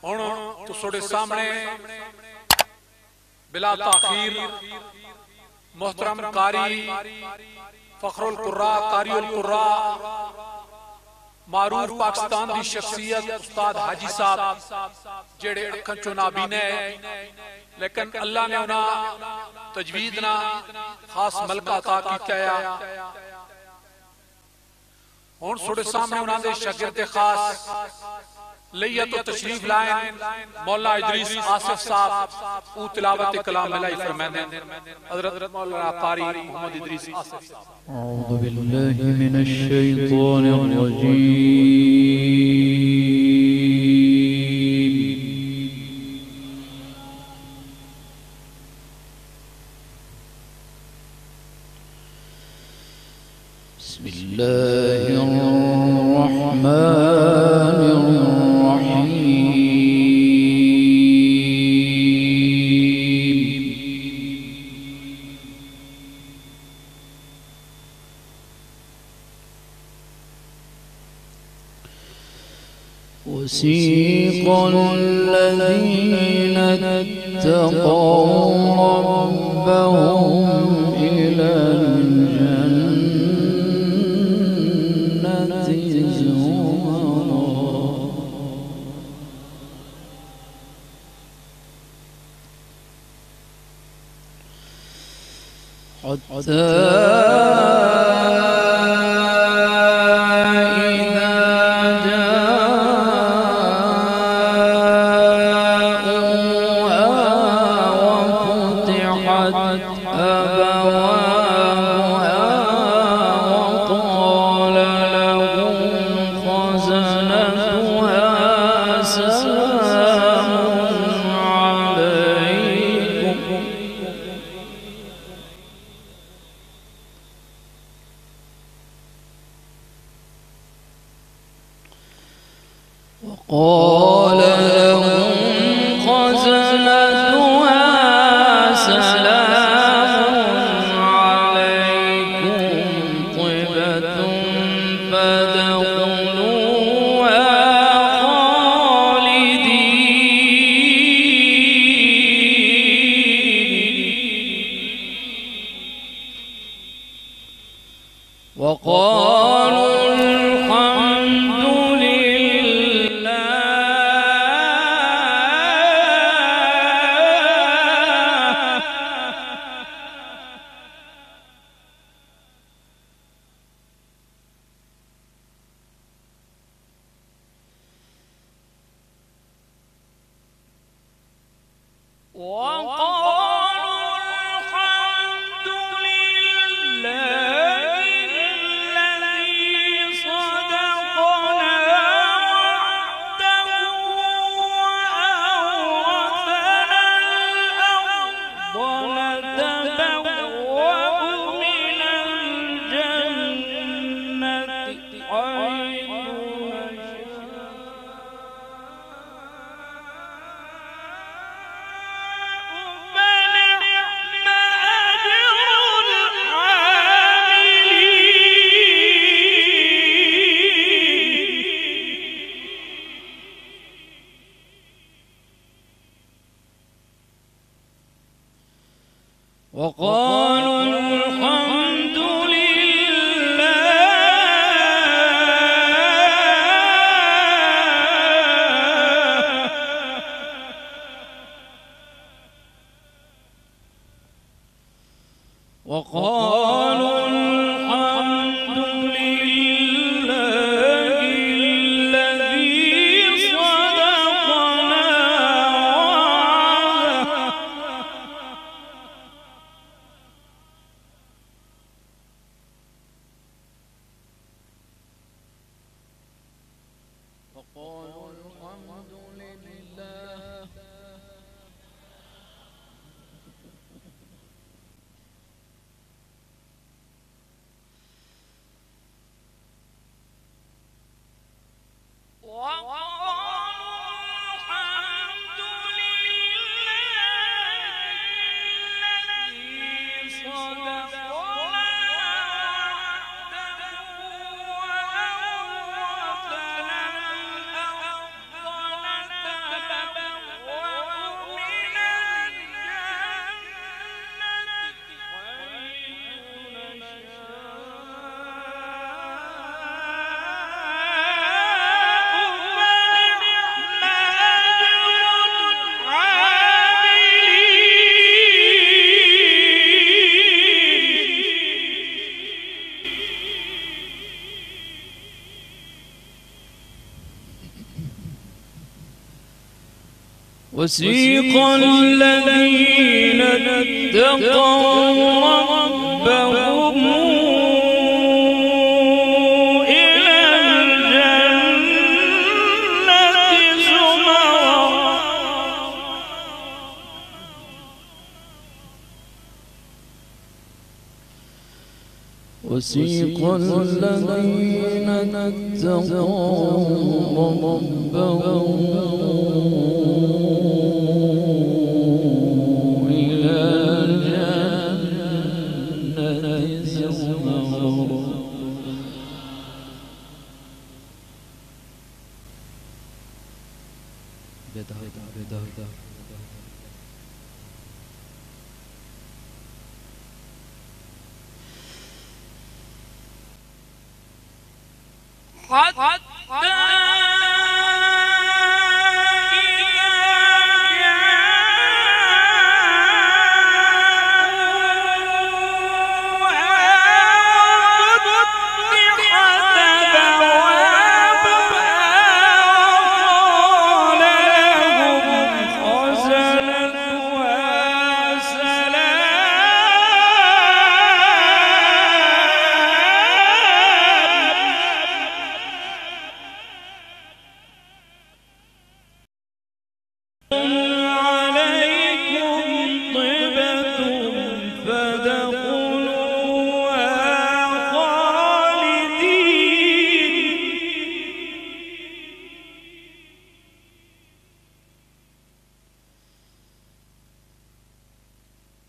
हुण तुहाडे सामने बिला ताखीर मोहतरम कारी फखरुल कुर्रा कारियुल कुर्रा मारूफ पाकिस्तान दी शख्सियत उस्ताद हाजी साहब जेड़े अखा चो नाबीने लेकिन अल्लाह ने उन्हें तजवीद ना खास मलका अता किया। हुण तुहाडे सामने उन्होंने शागिर्द खास लिया तो तशरीफ लाए मौला इदरीस आसिफ साहब ऊ तिलावत कलाम मिलाई फरमाते हजरत मौलाना कारी मोहम्मद इदरीस आसिफ साहब। अऊज़ु बिल्लाहि मिनश शैतानिर रजीम। बिस्मिल्लाहिर रहमानिर وسيق الذين اتقوا ربهم إلى الجنة زمرا حتى وقال لهم خزنتها سلام عليكم طبتم فادخلوها خالدين وقالوا الحمد وقالوا الحمد لله الذي صدقنا وقالوا الحمد لله وسيق الذين اتقوا ربهم إلى الجنة زمرا وسيق الذين اتقوا ربهم إلى الجنة زمرا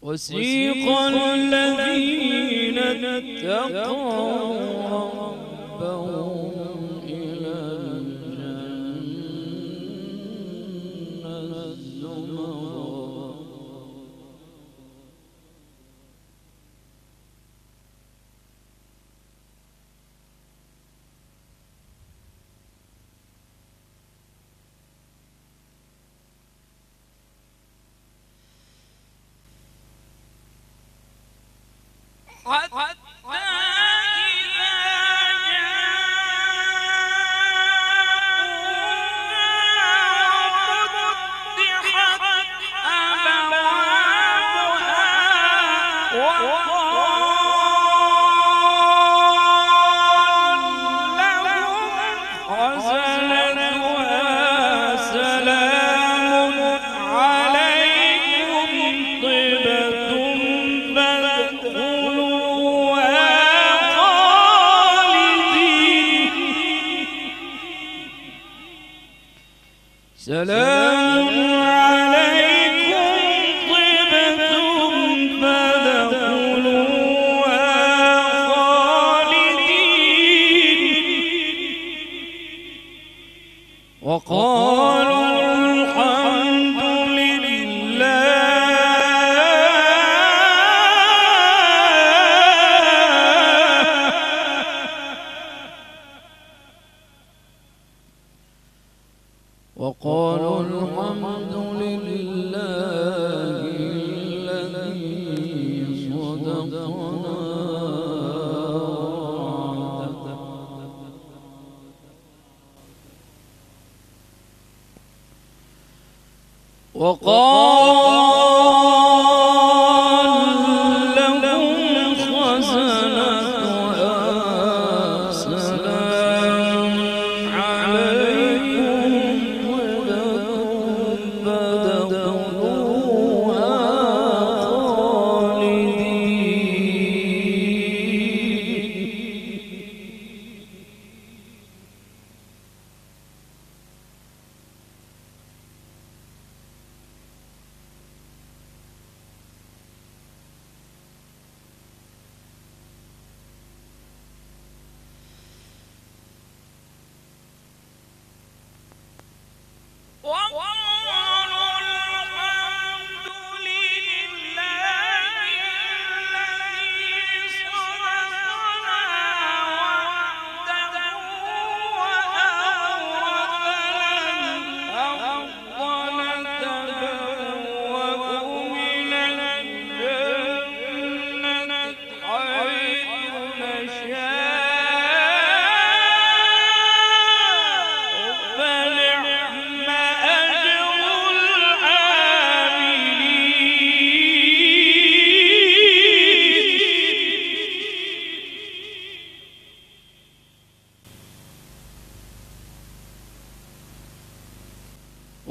وسيق الذين اتقوا ربهم إلى الجنة زمرا سلام عليكم طبتم فادخلوها خالدين وقالوا الحمد وقالوا الحمد لله الذي صدقنا وقال لهم خزنتها سلام عليكم فادخلوها خالدين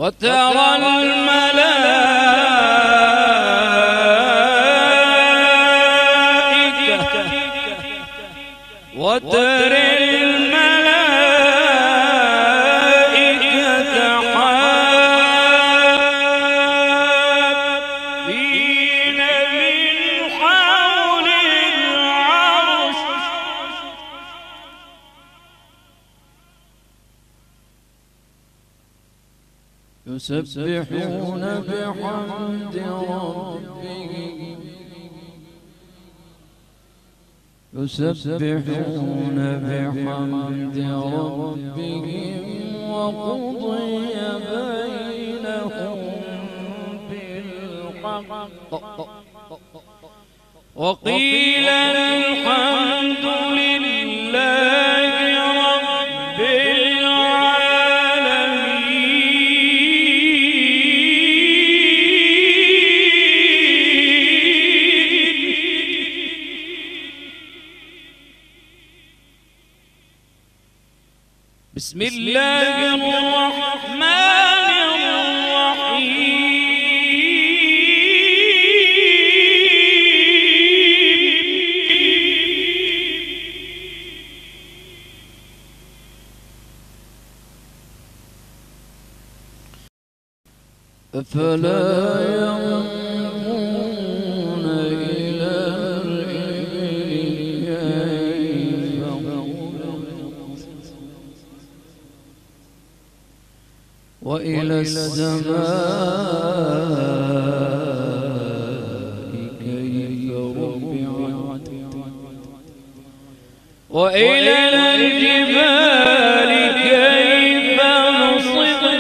وترى الملائكة وترى الملائكة حافين من حول العرش يسبحون بحمد ربهم يسبحون بحمد ربهم وقضي بينهم بالحق وقيل الحمد لله رب بسم الله الرحمن الرحيم أفلا ينظرون إلى الإبل كيف وإلى السماء كيف رفعت وإلى الجبال كيف نصبت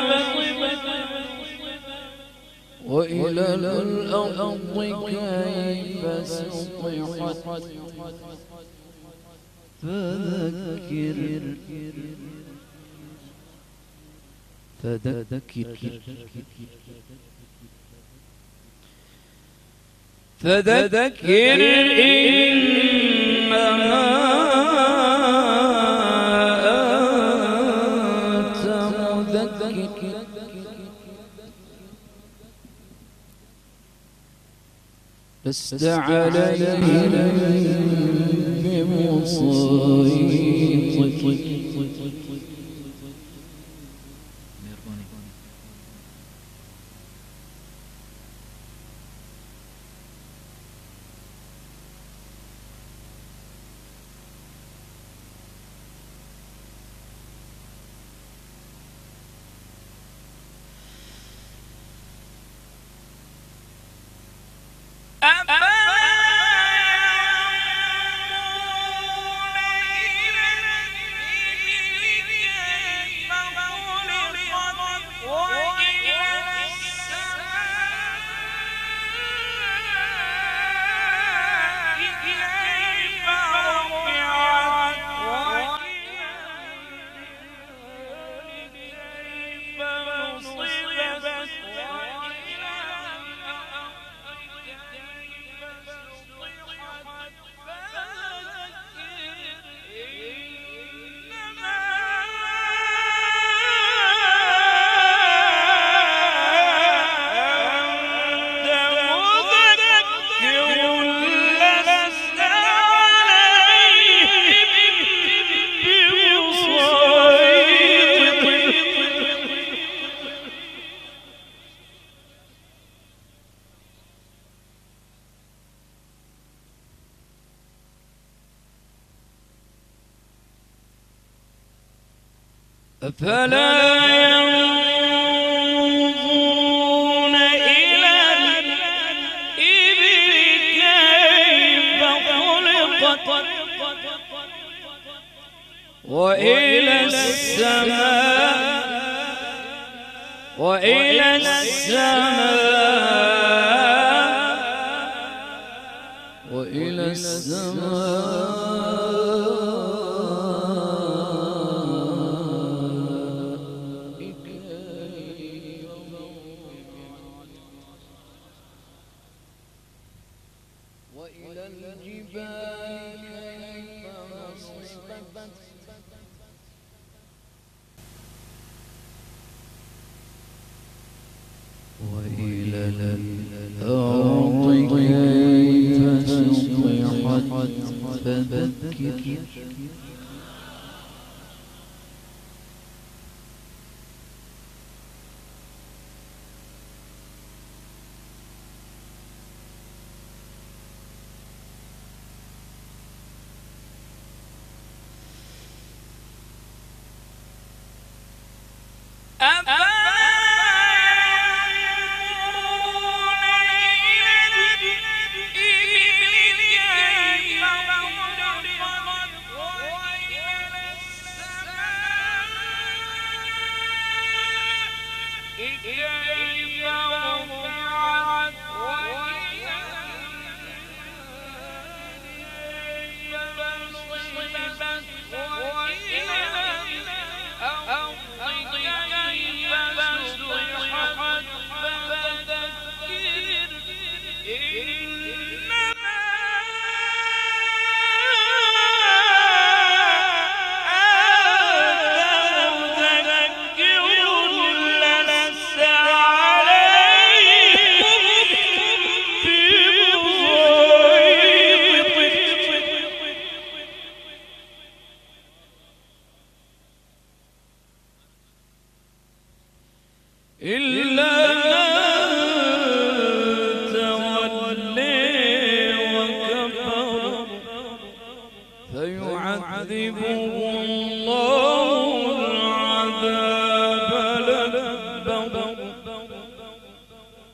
وإلى الأرض كيف سطحت فذكر إنما أنت مذكر لست عليهم بمسيطر أفلا ينظرون إلى الإبل كيف خلقت وإلى الجبال كيف نصبت وإلى الأرض كيف سطحت فذكر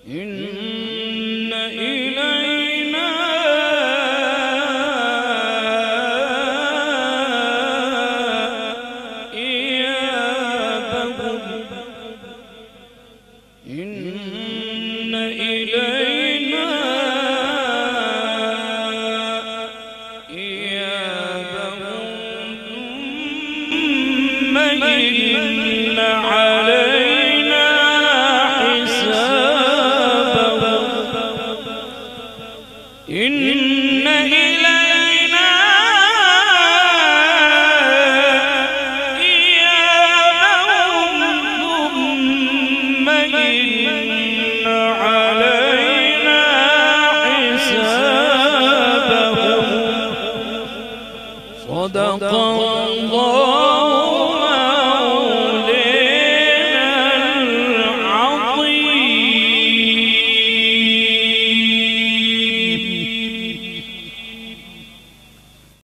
إن إلينا